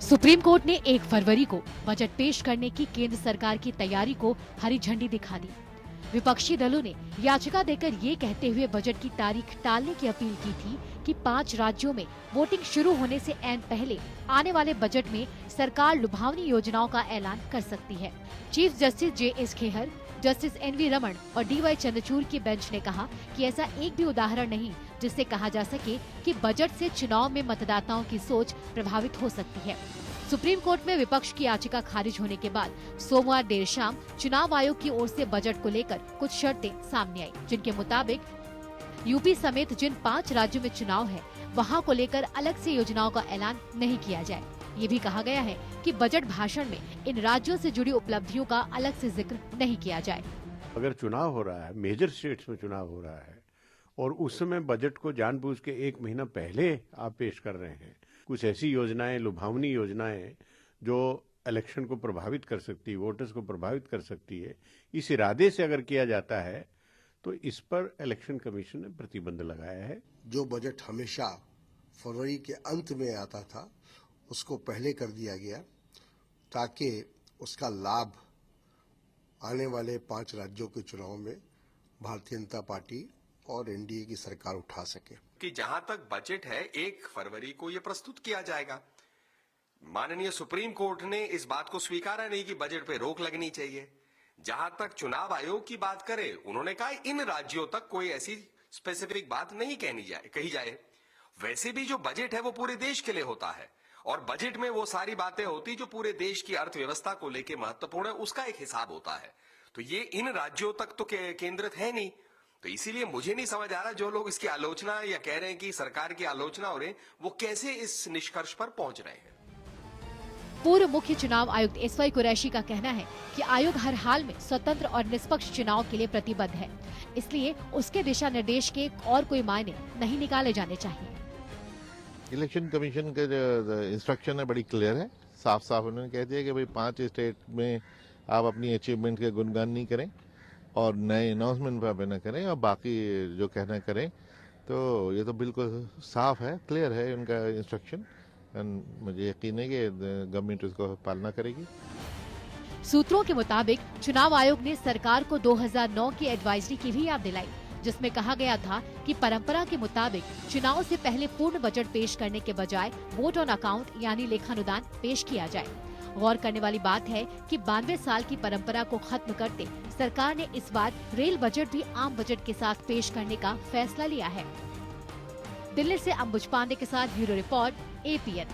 Supreme court ने 1 फरवरी को budget पेश करने की केंद्र सरकार की तैयारी को हरी झंडी दिखा दी। विपक्षी दलों ने याचिका देकर ये कहते हुए बजट की तारीख टालने की अपील की थी कि 5 राज्यों में वोटिंग शुरू होने से ऐन पहले आने वाले बजट में सरकार लुभावनी योजनाओं का ऐलान कर सकती है। Chief justice J.S. Khehar, justice N.V. Raman और D.Y. चंद्रचूड़ की बेंच ने कहा कि ऐसा एक भी उदाहरण नहीं जिससे कहा जा सके कि बजट से चुनाव में मतदाताओं की सोच प्रभावित हो सकती है। सुप्रीम कोर्ट में विपक्ष की याचिका खारिज होने के बाद सोमवार देर शाम चुनाव आयोग की ओर से बजट को लेकर कुछ शर्तें सामने आई, जिनके मुताबिक यूपी समेत जिन 5 राज्यों में चुनाव है वहां को लेकर अलग से योजनाओं का ऐलान नहीं किया जाए। ये भी कहा गया है कि बजट भाषण में इन राज्यों से जुड़ी उपलब्धियों का अलग से जिक्र नहीं किया जाए। अगर चुनाव हो रहा है, मेजर स्टेट्स में चुनाव हो रहा है और उस समय बजट को जानबूझ के 1 महीना पहले आप पेश कर रहे हैं, कुछ ऐसी योजनाएं, लुभावनी योजनाएं जो इलेक्शन को प्रभावित कर सकती है, वोटर्स को प्रभावित कर सकती है, इस इरादे से अगर किया जाता है तो इस पर इलेक्शन कमीशन ने प्रतिबंध लगाया है। जो बजट हमेशा फरवरी के अंत में आता था उसको पहले कर दिया गया ताकि उसका लाभ आने वाले 5 राज्यों के चुनाव में भारतीय जनता पार्टी और एनडीए की सरकार उठा सके। कि जहां तक बजट है 1 फरवरी को यह प्रस्तुत किया जाएगा। माननीय सुप्रीम कोर्ट ने इस बात को स्वीकारा नहीं कि बजट पे रोक लगनी चाहिए। जहां तक चुनाव आयोग की बात करे, उन्होंने कहा इन राज्यों तक कोई ऐसी स्पेसिफिक बात नहीं कही जाए। वैसे भी जो बजट है वो पूरे देश के लिए होता है और बजट में वो सारी बातें होती जो पूरे देश की अर्थव्यवस्था को लेकर महत्वपूर्ण है, उसका एक हिसाब होता है। तो ये इन राज्यों तक तो केंद्रित है नहीं। तो इसीलिए मुझे नहीं समझ आ रहा जो लोग इसकी आलोचना या कह रहे हैं कि सरकार की आलोचना हो रही है, वो कैसे इस निष्कर्ष पर पहुंच रहे हैं। पूर्व मुख्य चुनाव आयुक्त S.Y. कुरैशी का कहना है कि आयोग हर हाल में स्वतंत्र और निष्पक्ष चुनाव के लिए प्रतिबद्ध है, इसलिए उसके दिशा निर्देश के और कोई मायने नहीं निकाले जाने चाहिए। इलेक्शन कमीशन का जो इंस्ट्रक्शन है बड़ी क्लियर है, साफ साफ उन्होंने कह दिया कि भाई 5 स्टेट में आप अपनी अचीवमेंट के गुणगान नहीं करें और नए अनाउंसमेंट पर न करें और बाकी जो कहना करें। तो ये तो बिल्कुल साफ है, क्लियर है उनका इंस्ट्रक्शन। मुझे यकीन है कि गवर्नमेंट उसको पालना करेगी। सूत्रों के मुताबिक चुनाव आयोग ने सरकार को 2009 की एडवाइजरी की भी याद दिलाई, जिसमें कहा गया था कि परंपरा के मुताबिक चुनाव से पहले पूर्ण बजट पेश करने के बजाय वोट ऑन अकाउंट यानी लेखानुदान पेश किया जाए। गौर करने वाली बात है कि 92 साल की परंपरा को खत्म करते सरकार ने इस बार रेल बजट भी आम बजट के साथ पेश करने का फैसला लिया है। दिल्ली से अंबुज पांडे के साथ ब्यूरो रिपोर्ट APN।